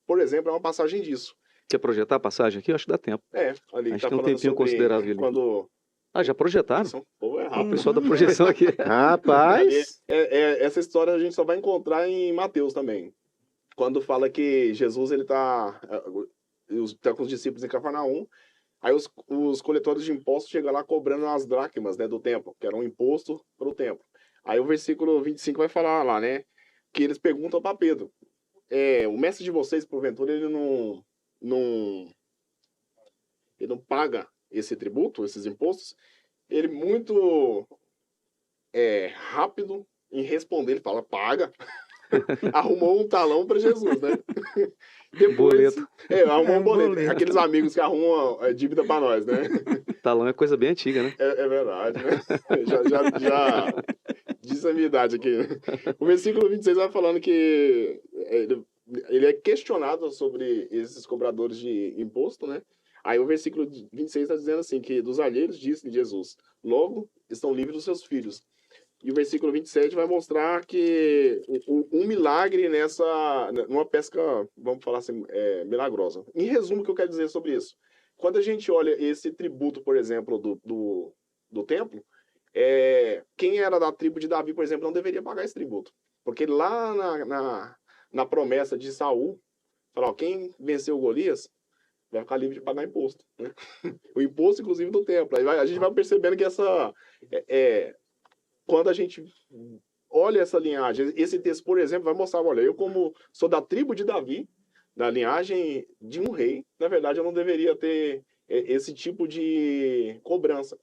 Speaker 2: por exemplo, é uma passagem disso.
Speaker 1: Quer projetar a passagem aqui? Eu acho que dá tempo.
Speaker 2: Ali
Speaker 1: A gente
Speaker 2: tá
Speaker 1: tem um
Speaker 2: falando
Speaker 1: tempinho
Speaker 2: sobre
Speaker 1: considerável ali.
Speaker 2: quando...
Speaker 1: Já projetaram?
Speaker 2: Pô, é
Speaker 1: O
Speaker 2: rápido.
Speaker 1: pessoal da projeção aqui.
Speaker 4: Rapaz!
Speaker 2: Essa história a gente só vai encontrar em Mateus também. Quando fala que Jesus, ele tá com os discípulos em Cafarnaum, aí os coletores de impostos chegam lá cobrando as dracmas, né, do templo, que era um imposto para o templo. Aí o versículo 25 vai falar lá, né, que eles perguntam para Pedro, o mestre de vocês, porventura, ele não paga esse tributo, esses impostos? Ele muito rápido em responder, ele fala, paga. Arrumou um talão para Jesus, né? Depois,
Speaker 1: Boleto.
Speaker 2: arrumou um boleto.
Speaker 3: Boleto.
Speaker 2: Aqueles amigos que arrumam dívida para nós, né?
Speaker 1: Talão é coisa bem antiga, né?
Speaker 2: É verdade, né? Já disse a minha idade aqui. O versículo 26 vai falando que ele é questionado sobre esses cobradores de imposto, né? Aí o versículo 26 está dizendo assim, que dos alheios disse Jesus, logo estão livres os seus filhos. E o versículo 27 vai mostrar que um milagre numa pesca, vamos falar assim, milagrosa. Em resumo, o que eu quero dizer sobre isso? Quando a gente olha esse tributo, por exemplo, do templo, quem era da tribo de Davi, por exemplo, não deveria pagar esse tributo. Porque lá na promessa de Saul, falou, quem venceu Golias vai ficar livre de pagar imposto. Né? O imposto, inclusive, do templo. Aí a gente vai percebendo que quando a gente olha essa linhagem, esse texto, por exemplo, vai mostrar, olha, eu como sou da tribo de Davi, da linhagem de um rei, na verdade eu não deveria ter esse tipo de cobrança.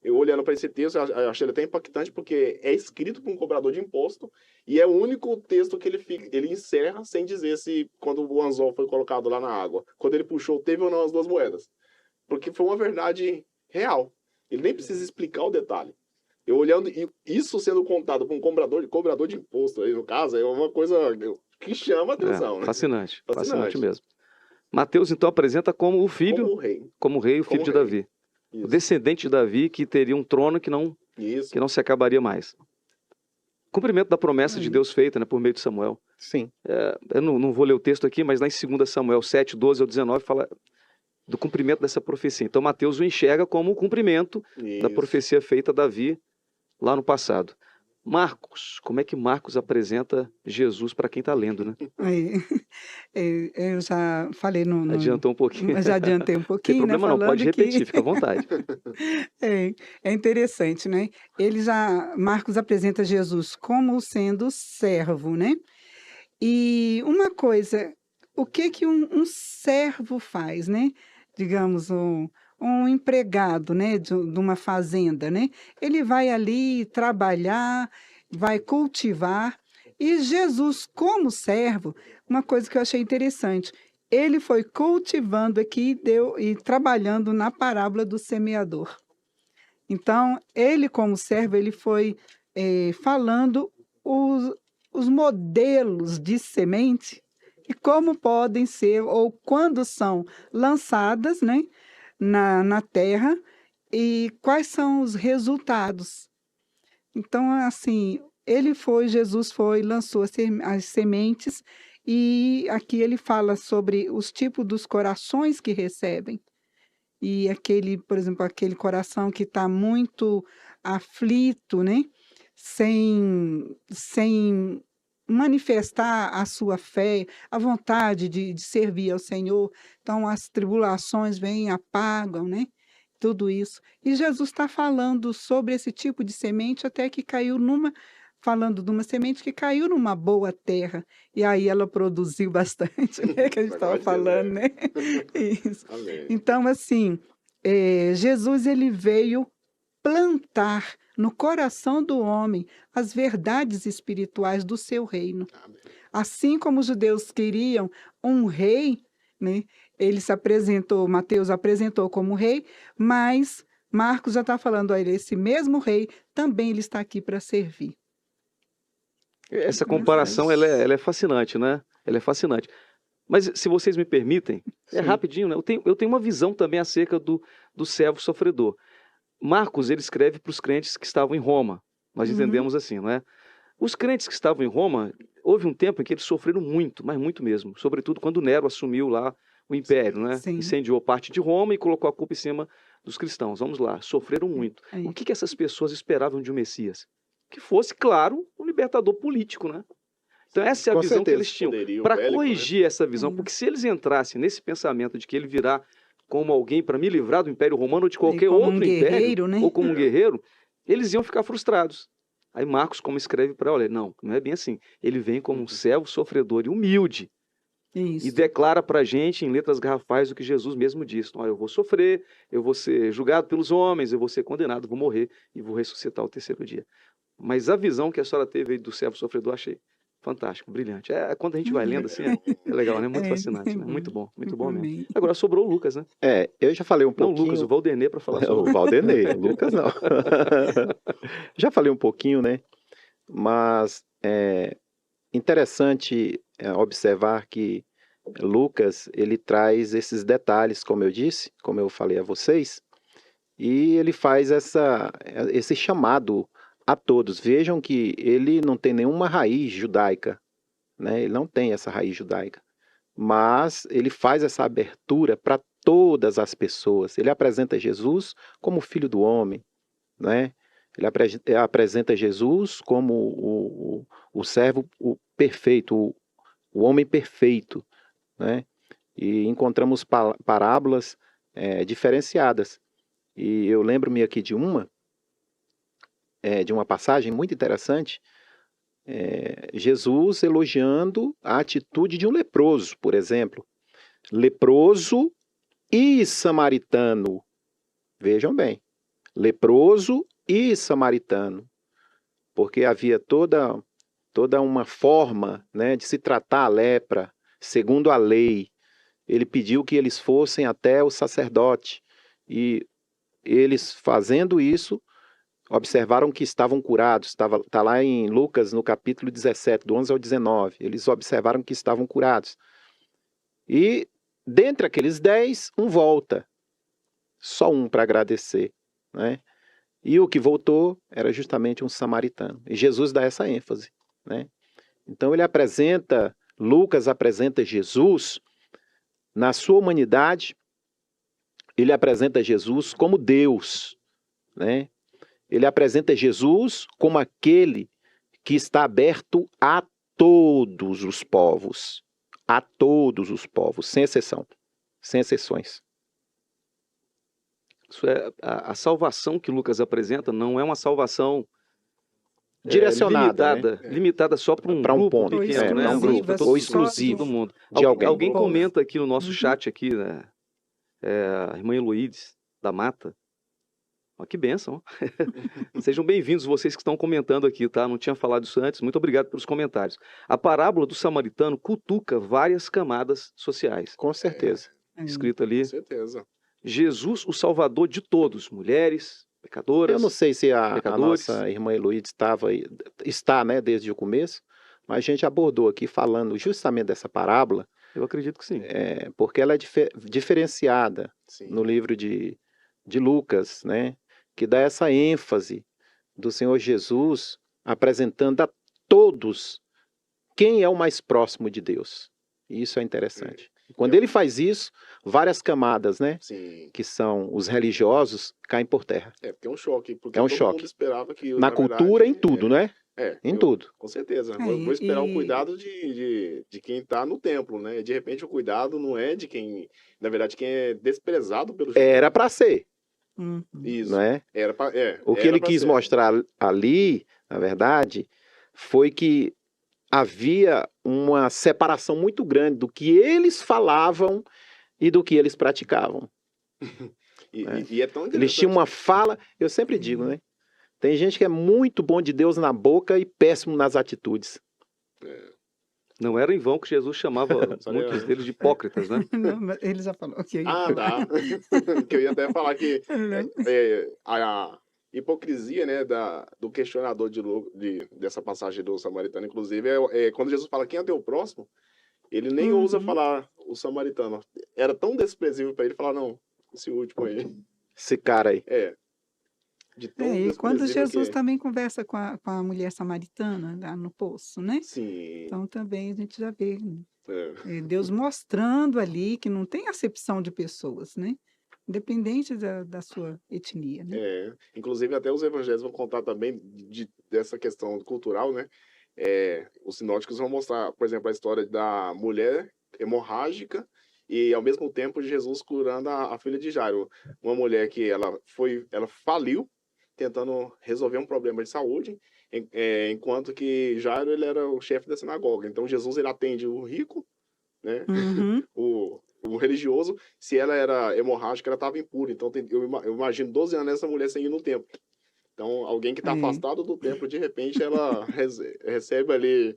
Speaker 2: Eu olhando para esse texto, eu achei ele até impactante, porque é escrito por um cobrador de imposto, e é o único texto que ele encerra sem dizer se, quando o anzol foi colocado lá na água, quando ele puxou, teve ou não as duas moedas. Porque foi uma verdade real. Ele nem precisa explicar o detalhe. Eu olhando, isso sendo contado por um cobrador de imposto, aí no caso, é uma coisa que chama a atenção. Né?
Speaker 1: Fascinante mesmo. Mateus, então, apresenta como o filho, como rei, o filho de Davi. Isso. O descendente de Davi que teria um trono que não se acabaria mais. Cumprimento da promessa de Deus feita, né, por meio de Samuel.
Speaker 4: Sim.
Speaker 1: Eu não vou ler o texto aqui, mas lá em 2 Samuel 7, 12 ao 19, fala do cumprimento dessa profecia. Então, Mateus o enxerga como o cumprimento da profecia feita a Davi lá no passado. Marcos, como é que Marcos apresenta Jesus para quem está lendo, né?
Speaker 3: Eu já falei
Speaker 1: Adiantou um pouquinho.
Speaker 3: Já adiantei um pouquinho,
Speaker 1: Não tem problema,
Speaker 3: né?
Speaker 1: não, pode repetir, fica à vontade.
Speaker 3: É interessante, né? Marcos apresenta Jesus como sendo servo, né? E uma coisa, o que um servo faz, né? Digamos, um empregado, né, de uma fazenda, né? Ele vai ali trabalhar, vai cultivar. E Jesus, como servo, uma coisa que eu achei interessante, ele foi cultivando aqui e trabalhando na parábola do semeador. Então, ele, como servo, ele foi falando os modelos de semente e como podem ser ou quando são lançadas, né, na terra e quais são os resultados. Então, assim, Jesus foi, lançou as sementes e aqui ele fala sobre os tipos dos corações que recebem. E por exemplo, aquele coração que está muito aflito, né? Sem manifestar a sua fé, a vontade de servir ao Senhor. Então, as tribulações vêm, apagam, né? Tudo isso. E Jesus está falando sobre esse tipo de semente até que falando de uma semente que caiu numa boa terra. E aí ela produziu bastante, né? Que a gente estava falando, né? Isso.
Speaker 2: Amém.
Speaker 3: Então, assim, Jesus, ele veio plantar no coração do homem as verdades espirituais do seu reino.
Speaker 2: Amém.
Speaker 3: Assim como os judeus queriam um rei, né? Mateus apresentou como rei, mas Marcos já está falando, olha, esse mesmo rei também ele está aqui para servir.
Speaker 1: Essa comparação, ela é fascinante, né? Ela é fascinante. Mas, se vocês me permitem, rapidinho, né? Eu tenho uma visão também acerca do servo sofredor. Marcos, ele escreve para os crentes que estavam em Roma. Nós entendemos assim, não é? Os crentes que estavam em Roma, houve um tempo em que eles sofreram muito, mas muito mesmo. Sobretudo quando Nero assumiu lá o império, né?
Speaker 3: Sim.
Speaker 1: Incendiou parte de Roma e colocou a culpa em cima dos cristãos. Vamos lá, sofreram muito. O que essas pessoas esperavam de um Messias? Que fosse, claro, um libertador político, né? Então essa é a visão que eles tinham. Para corrigir essa visão, porque se eles entrassem nesse pensamento de que ele virá como alguém para me livrar do Império Romano ou de qualquer outro império,
Speaker 3: né?
Speaker 1: ou como um guerreiro, eles iam ficar frustrados. Aí Marcos, como escreve para olha, não é bem assim. Ele vem como um servo sofredor e humilde.
Speaker 3: Isso.
Speaker 1: E declara para a gente em letras garrafais o que Jesus mesmo disse. Então, eu vou sofrer, eu vou ser julgado pelos homens, eu vou ser condenado, vou morrer e vou ressuscitar ao terceiro dia. Mas a visão que a senhora teve aí do servo sofredor, achei fantástico, brilhante. Quando a gente vai lendo assim, é legal, né? Muito fascinante, né? Muito bom mesmo. Agora sobrou o Lucas, né?
Speaker 4: Eu já falei um pouquinho...
Speaker 1: Não, Lucas, o Valdenê para falar sobre...
Speaker 4: O Valdenê, o Lucas não. Já falei um pouquinho, né? Mas é interessante observar que Lucas, ele traz esses detalhes, como eu disse, como eu falei a vocês, e ele faz esse chamado a todos. Vejam que ele não tem nenhuma raiz judaica, né? Ele não tem essa raiz judaica, mas ele faz essa abertura para todas as pessoas. Ele apresenta Jesus como filho do homem, né? Ele apresenta Jesus como o servo perfeito, o homem perfeito, né? E encontramos parábolas diferenciadas. E eu lembro-me aqui de uma passagem muito interessante, Jesus elogiando a atitude de um leproso, por exemplo. Leproso e samaritano. Vejam bem, leproso e samaritano. Porque havia toda uma forma, né, de se tratar a lepra, segundo a lei. Ele pediu que eles fossem até o sacerdote. E eles, fazendo isso, observaram que estavam curados. Está lá em Lucas, no capítulo 17, do 11 ao 19. Eles observaram que estavam curados. E, dentre aqueles 10, um volta. Só um para agradecer, né? E o que voltou era justamente um samaritano. E Jesus dá essa ênfase, né? Então Lucas apresenta Jesus na sua humanidade, ele apresenta Jesus como Deus, né? Ele apresenta Jesus como aquele que está aberto a todos os povos, sem exceção, sem exceções.
Speaker 1: Isso é a salvação que Lucas apresenta não é uma salvação
Speaker 4: direcionada,
Speaker 1: limitada só para um grupo
Speaker 4: ponto,
Speaker 1: pequeno, né?
Speaker 4: Um grupo ou exclusivo
Speaker 1: todo mundo.
Speaker 4: de alguém.
Speaker 1: Alguém comenta aqui no nosso chat aqui, né? A irmã Heloídes da Mata. Ó, que bênção. Sejam bem-vindos vocês que estão comentando aqui, tá? Não tinha falado isso antes. Muito obrigado pelos comentários. A parábola do samaritano cutuca várias camadas sociais.
Speaker 4: Com certeza.
Speaker 1: Escrito ali.
Speaker 2: Com certeza.
Speaker 1: Jesus, o Salvador de todos, mulheres, pecadoras.
Speaker 4: Eu não sei se a nossa irmã Heloídes está, né, desde o começo, mas a gente abordou aqui falando justamente dessa parábola.
Speaker 1: Eu acredito que sim.
Speaker 4: Porque ela é diferenciada
Speaker 2: Sim.
Speaker 4: no livro de Lucas, né, que dá essa ênfase do Senhor Jesus apresentando a todos quem é o mais próximo de Deus. E isso é interessante. Quando ele faz isso, várias camadas, né?
Speaker 2: Sim.
Speaker 4: Que são os religiosos, caem por terra.
Speaker 2: Porque é um choque. Porque
Speaker 4: É um
Speaker 2: todo
Speaker 4: choque.
Speaker 2: mundo esperava que,
Speaker 4: na cultura,
Speaker 2: verdade,
Speaker 4: em tudo, né? Em tudo.
Speaker 2: Com certeza. Vou esperar o cuidado de quem está no templo, né? De repente o cuidado não é de quem, na verdade, quem é desprezado pelo judeus.
Speaker 4: Era para ser.
Speaker 2: Isso.
Speaker 4: Não é? O que
Speaker 2: era
Speaker 4: ele
Speaker 2: pra
Speaker 4: quis
Speaker 2: ser.
Speaker 4: mostrar ali, na verdade, foi que havia uma separação muito grande do que eles falavam e do que eles praticavam.
Speaker 2: E é tão interessante.
Speaker 4: Eles tinham uma fala, eu sempre digo, né? Tem gente que é muito bom de Deus na boca e péssimo nas atitudes.
Speaker 1: Não era em vão que Jesus chamava muitos deles de hipócritas, né?
Speaker 3: Não, mas ele já falou. Okay.
Speaker 2: Ah, tá. Que eu ia até falar que a hipocrisia, né, do questionador dessa passagem do samaritano, inclusive, quando Jesus fala quem é teu próximo, ele nem ousa falar o samaritano. Era tão desprezível para ele falar, não, esse último aí.
Speaker 4: Esse cara aí.
Speaker 2: De tão
Speaker 3: E quando
Speaker 2: desprezível
Speaker 3: Jesus
Speaker 2: que é.
Speaker 3: também conversa com a mulher samaritana lá no poço, né?
Speaker 2: Sim.
Speaker 3: Então também a gente já vê
Speaker 2: É.
Speaker 3: Deus mostrando ali que não tem acepção de pessoas, né? Independente da sua etnia, né?
Speaker 2: Inclusive até os evangelhos vão contar também dessa questão cultural, né? Os sinóticos vão mostrar, por exemplo, a história da mulher hemorrágica e ao mesmo tempo Jesus curando a filha de Jairo, uma mulher que ela faliu tentando resolver um problema de saúde, enquanto que Jairo ele era o chefe da sinagoga. Então Jesus ele atende o rico, né? O religioso. Se ela era hemorrágica, ela estava impura. Então eu imagino 12 anos essa mulher sem ir no templo. Então alguém que está afastado do templo, de repente ela recebe ali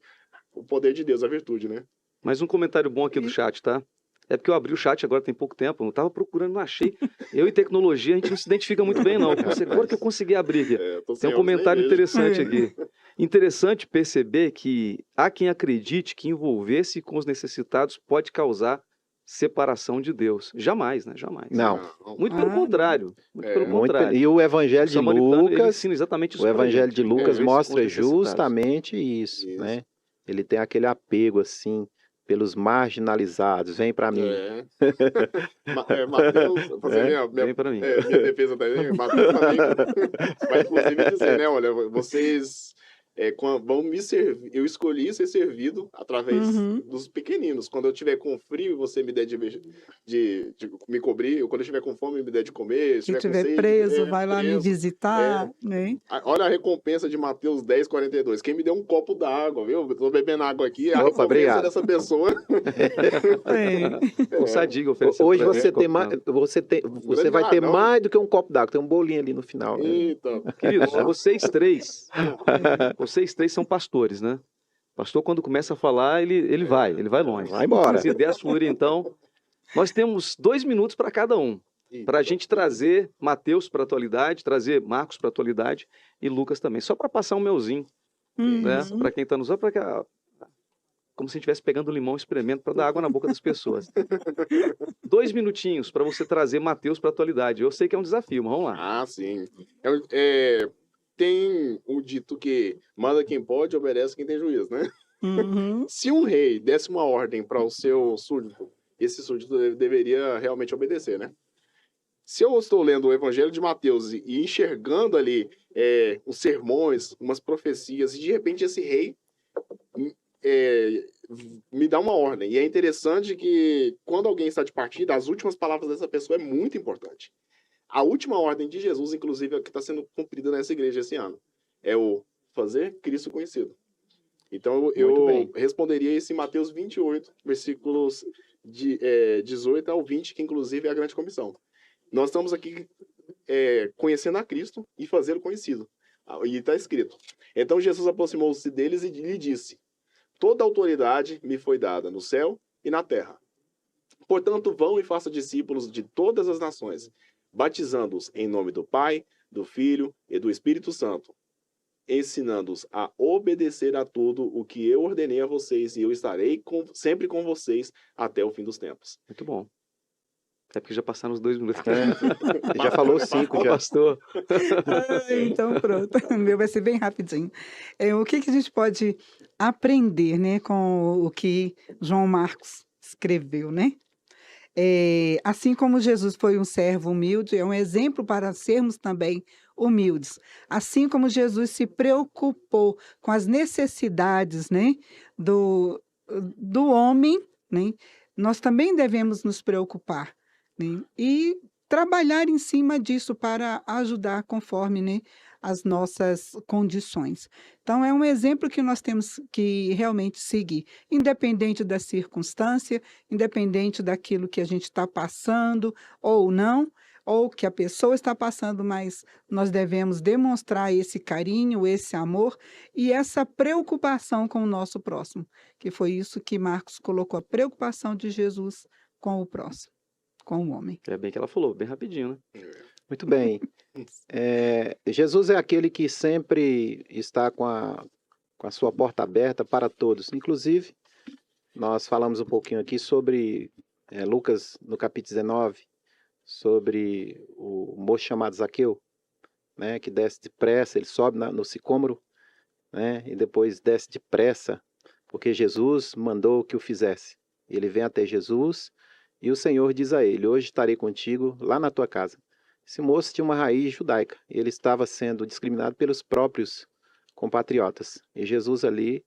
Speaker 2: o poder de Deus, a virtude, né?
Speaker 1: Mais um comentário bom aqui do chat, tá? É porque eu abri o chat agora tem pouco tempo, não estava procurando, não achei. Eu e tecnologia, a gente não se identifica muito bem, não. Agora que eu consegui abrir aqui. Tem um comentário interessante aqui. Interessante perceber que há quem acredite que envolver-se com os necessitados pode causar separação de Deus. Jamais, né? Jamais.
Speaker 4: Não.
Speaker 1: Muito pelo contrário. Muito pelo
Speaker 4: Muito
Speaker 1: contrário.
Speaker 4: e o Evangelho
Speaker 1: O
Speaker 4: de
Speaker 1: samaritano, ele
Speaker 4: Lucas,
Speaker 1: ensina exatamente isso
Speaker 4: o
Speaker 1: pra
Speaker 4: Evangelho
Speaker 1: gente.
Speaker 4: de Lucas
Speaker 1: Esse
Speaker 4: mostra
Speaker 1: com os necessitados.
Speaker 4: justamente isso,
Speaker 2: Isso.
Speaker 4: né? Ele tem aquele apego assim pelos marginalizados. Vem para mim.
Speaker 2: Mateus, você
Speaker 1: Vem pra mim.
Speaker 2: minha defesa também, Mateus também vai inclusive dizer, né, olha, vocês vão me servir, eu escolhi ser servido através
Speaker 3: Uhum.
Speaker 2: dos pequeninos, quando eu tiver com frio, você me der de me cobrir, quando eu tiver com fome, me der de comer,
Speaker 3: Se
Speaker 2: tiver com
Speaker 3: estiver
Speaker 2: sede,
Speaker 3: preso, vai lá me
Speaker 2: preso.
Speaker 3: visitar, né?
Speaker 2: Olha a recompensa de Mateus 10:42. Quem me deu um copo d'água, viu? Eu tô bebendo água aqui. A
Speaker 4: Opa,
Speaker 2: recompensa
Speaker 4: obrigado.
Speaker 2: dessa pessoa.
Speaker 3: É.
Speaker 1: O Sadiga ofereceu
Speaker 4: Hoje
Speaker 1: pra
Speaker 4: você
Speaker 1: gente
Speaker 4: tem
Speaker 1: copo
Speaker 4: mais,
Speaker 1: d'água.
Speaker 4: você vai ter
Speaker 2: não.
Speaker 4: mais do que um copo d'água, tem um bolinho ali no final. Né?
Speaker 2: Eita.
Speaker 1: Queridos, vocês três são pastores, né? Pastor, quando começa a falar, ele vai longe.
Speaker 4: Vai embora.
Speaker 1: As ideias fluírem, então. Nós temos 2 minutos para cada um, para a gente trazer Mateus para a atualidade, trazer Marcos para a atualidade e Lucas também. Só para passar um melzinho, né?
Speaker 3: Uhum.
Speaker 1: Para quem está nos olhando, como se estivesse pegando limão e espremendo para dar água na boca das pessoas. 2 minutinhos para você trazer Mateus para a atualidade. Eu sei que é um desafio, mas vamos lá.
Speaker 2: Ah, sim. Tem o dito que manda quem pode, obedece quem tem juízo, né?
Speaker 3: Uhum.
Speaker 2: Se um rei desse uma ordem para o seu súdito, esse súdito deveria realmente obedecer, né? Se eu estou lendo o Evangelho de Mateus e enxergando ali os sermões, umas profecias, e de repente esse rei me dá uma ordem. E é interessante que quando alguém está de partida, as últimas palavras dessa pessoa é muito importante. A última ordem de Jesus, inclusive, é que está sendo cumprida nessa igreja esse ano. É o fazer Cristo conhecido. Então, eu responderia isso em Mateus 28, versículos de 18 ao 20, que inclusive é a grande comissão. Nós estamos aqui conhecendo a Cristo e fazê-lo conhecido. E está escrito. Então, Jesus aproximou-se deles e lhe disse: toda autoridade me foi dada no céu e na terra. Portanto, vão e façam discípulos de todas as nações, batizando-os em nome do Pai, do Filho e do Espírito Santo, ensinando-os a obedecer a tudo o que eu ordenei a vocês, e eu estarei sempre com vocês até o fim dos tempos.
Speaker 1: Muito bom. É porque já passaram os 2 minutos.
Speaker 4: Já falou 5 já.
Speaker 1: Pastor.
Speaker 3: Então, pronto. O meu vai ser bem rapidinho. O que a gente pode aprender, né, com o que João Marcos escreveu, né? Assim como Jesus foi um servo humilde, é um exemplo para sermos também humildes. Assim como Jesus se preocupou com as necessidades, né, do homem, né, nós também devemos nos preocupar, né, e trabalhar em cima disso para ajudar conforme, né, as nossas condições. Então, é um exemplo que nós temos que realmente seguir, independente da circunstância, independente daquilo que a gente está passando ou não, ou que a pessoa está passando, mas nós devemos demonstrar esse carinho, esse amor e essa preocupação com o nosso próximo, que foi isso que Marcos colocou, a preocupação de Jesus com o próximo, com o homem.
Speaker 1: É bem que ela falou, bem rapidinho, né?
Speaker 4: Muito bem. Jesus é aquele que sempre está com a sua porta aberta para todos. Inclusive, nós falamos um pouquinho aqui sobre Lucas, no capítulo 19, sobre o moço chamado Zaqueu, né, que desce depressa, ele sobe no sicômoro, né, e depois desce depressa, porque Jesus mandou que o fizesse. Ele vem até Jesus e o Senhor diz a ele: hoje estarei contigo lá na tua casa. Esse moço tinha uma raiz judaica, ele estava sendo discriminado pelos próprios compatriotas. E Jesus ali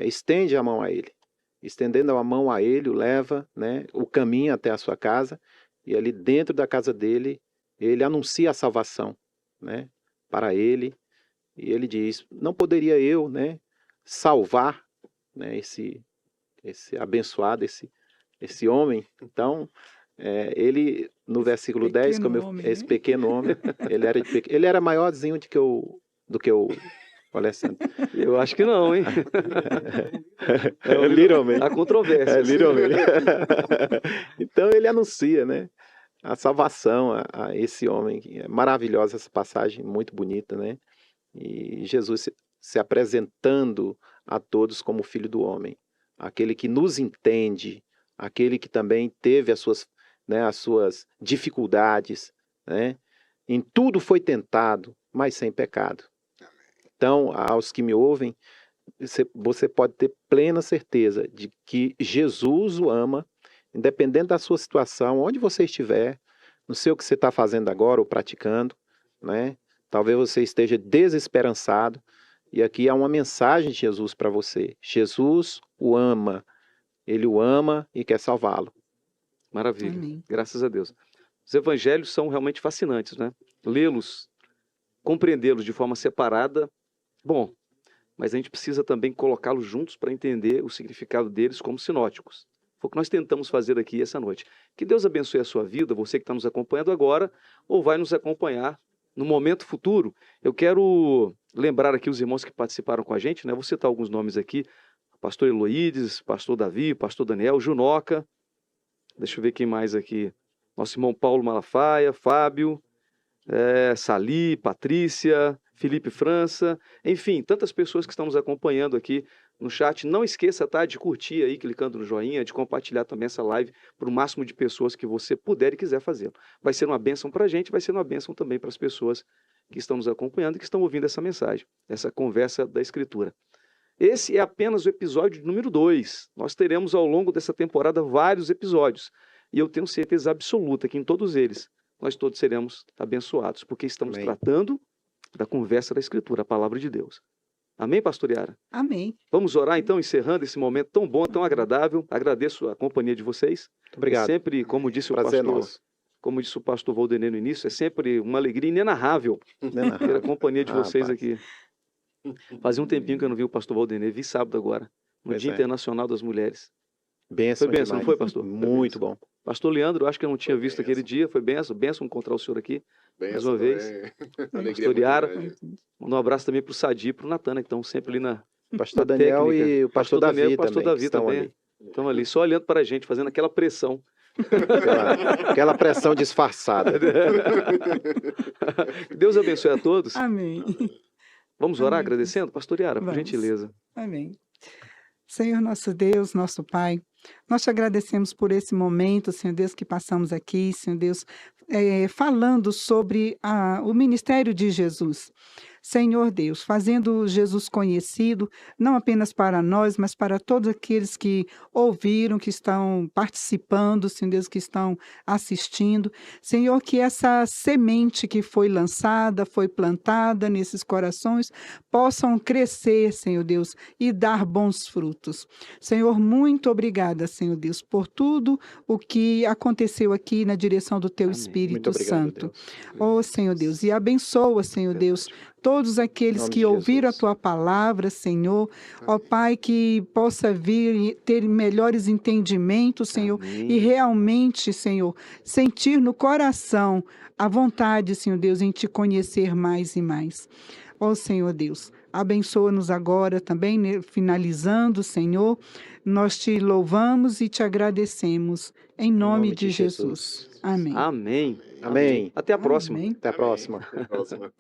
Speaker 4: estende a mão a ele. Estendendo a mão a ele, o leva, né, o caminho até a sua casa, e ali dentro da casa dele, ele anuncia a salvação, né, para ele. E ele diz: não poderia eu, né, salvar, né, esse abençoado, esse homem? Então, ele, no versículo 10, esse pequeno homem, ele era maiorzinho do que o Alessandro.
Speaker 1: Eu acho que não, hein?
Speaker 4: Literalmente.
Speaker 1: Há controvérsias.
Speaker 4: Literalmente. Então ele anuncia, né, a salvação a esse homem. É maravilhosa essa passagem, muito bonita, né? E Jesus se apresentando a todos como Filho do Homem, aquele que nos entende, aquele que também teve as suas dificuldades, né? Em tudo foi tentado, mas sem pecado. Então, aos que me ouvem, você pode ter plena certeza de que Jesus o ama, independente da sua situação, onde você estiver, não sei o que você está fazendo agora ou praticando, né? Talvez você esteja desesperançado, e aqui há uma mensagem de Jesus para você. Jesus o ama, ele o ama e quer salvá-lo.
Speaker 1: Maravilha.
Speaker 3: Amém.
Speaker 1: Graças a Deus. Os evangelhos são realmente fascinantes, né? Lê-los, compreendê-los de forma separada, bom, mas a gente precisa também colocá-los juntos para entender o significado deles como sinóticos. Foi o que nós tentamos fazer aqui essa noite. Que Deus abençoe a sua vida, você que está nos acompanhando agora, ou vai nos acompanhar no momento futuro. Eu quero lembrar aqui os irmãos que participaram com a gente, né? Vou citar alguns nomes aqui. Pastor Eloídes, Pastor Davi, Pastor Daniel, Junoca. Deixa eu ver quem mais aqui. Nosso irmão Paulo Malafaia, Fábio, Sali, Patrícia, Felipe França, enfim, tantas pessoas que estão nos acompanhando aqui no chat. Não esqueça, tá, de curtir aí, clicando no joinha, de compartilhar também essa live para o máximo de pessoas que você puder e quiser fazê-lo. Vai ser uma bênção para a gente, vai ser uma bênção também para as pessoas que estão nos acompanhando e que estão ouvindo essa mensagem, essa conversa da Escritura. Esse é apenas o episódio número 2. Nós teremos ao longo dessa temporada vários episódios. E eu tenho certeza absoluta que em todos eles nós todos seremos abençoados, porque estamos
Speaker 4: Amém.
Speaker 1: tratando da conversa da Escritura, a palavra de Deus. Amém, pastor Yara?
Speaker 3: Amém.
Speaker 1: Vamos orar então, encerrando esse momento tão bom, tão agradável. Agradeço a companhia de vocês.
Speaker 4: Muito obrigado.
Speaker 1: É sempre, como disse o
Speaker 4: Prazer
Speaker 1: pastor,
Speaker 4: nosso.
Speaker 1: como disse o pastor Valdenê no início, é sempre uma alegria inenarrável ter a companhia de vocês
Speaker 4: Rapaz.
Speaker 1: aqui. Fazia um tempinho que eu não vi o pastor Valdenê, vi sábado agora, no
Speaker 4: Pois
Speaker 1: Dia
Speaker 4: é.
Speaker 1: Internacional das Mulheres.
Speaker 4: Benção
Speaker 1: Foi bênção, não
Speaker 4: demais.
Speaker 1: foi, pastor? Foi
Speaker 4: Muito bom.
Speaker 1: Pastor Leandro, eu acho que eu não tinha
Speaker 2: Foi
Speaker 1: visto
Speaker 2: bênção.
Speaker 1: aquele dia, foi bênção encontrar o senhor aqui.
Speaker 2: Benção
Speaker 1: uma vez.
Speaker 2: também. Alegria
Speaker 1: Pastor
Speaker 2: muito
Speaker 1: Yara.
Speaker 2: grande.
Speaker 1: Manda um abraço também para o Sadi e para o Natan, né, que estão sempre ali na
Speaker 4: Pastor Daniel
Speaker 1: técnica.
Speaker 4: e o pastor Davi
Speaker 1: Daniel e o pastor
Speaker 4: também,
Speaker 1: Davi
Speaker 4: que estão
Speaker 1: também.
Speaker 4: ali.
Speaker 1: Estão ali, só olhando para a gente, fazendo aquela pressão.
Speaker 4: Aquela pressão disfarçada.
Speaker 1: Que Deus abençoe a todos.
Speaker 3: Amém.
Speaker 1: Vamos orar
Speaker 3: Amém.
Speaker 1: agradecendo? Pastor Yara, por
Speaker 3: Vamos.
Speaker 1: gentileza.
Speaker 3: Amém. Senhor nosso Deus, nosso Pai, nós te agradecemos por esse momento, Senhor Deus, que passamos aqui, Senhor Deus, falando sobre o ministério de Jesus. Senhor Deus, fazendo Jesus conhecido, não apenas para nós, mas para todos aqueles que ouviram, que estão participando, Senhor Deus, que estão assistindo. Senhor, que essa semente que foi lançada, foi plantada nesses corações, possam crescer, Senhor Deus, e dar bons frutos. Senhor, muito obrigada, Senhor Deus, por tudo o que aconteceu aqui na direção do Teu
Speaker 1: Amém.
Speaker 3: Espírito
Speaker 4: Muito obrigado,
Speaker 3: Santo.
Speaker 4: Deus.
Speaker 3: Oh, Senhor Deus, e abençoa, Senhor Deus, todos aqueles
Speaker 4: nome
Speaker 3: que
Speaker 4: de
Speaker 3: ouviram a
Speaker 4: Jesus.
Speaker 3: Tua palavra, Senhor. Ó Pai, que possa vir e ter melhores entendimentos, Senhor,
Speaker 1: Amém.
Speaker 3: e realmente, Senhor, sentir no coração a vontade, Senhor Deus, em Te conhecer mais e mais. Ó Senhor Deus, abençoa-nos agora também, né, finalizando, Senhor. Nós Te louvamos e Te agradecemos. Em nome de Jesus. Amém.
Speaker 1: Amém.
Speaker 4: Amém.
Speaker 1: Até a próxima.
Speaker 3: Amém.
Speaker 4: Até a próxima.
Speaker 2: Até a próxima.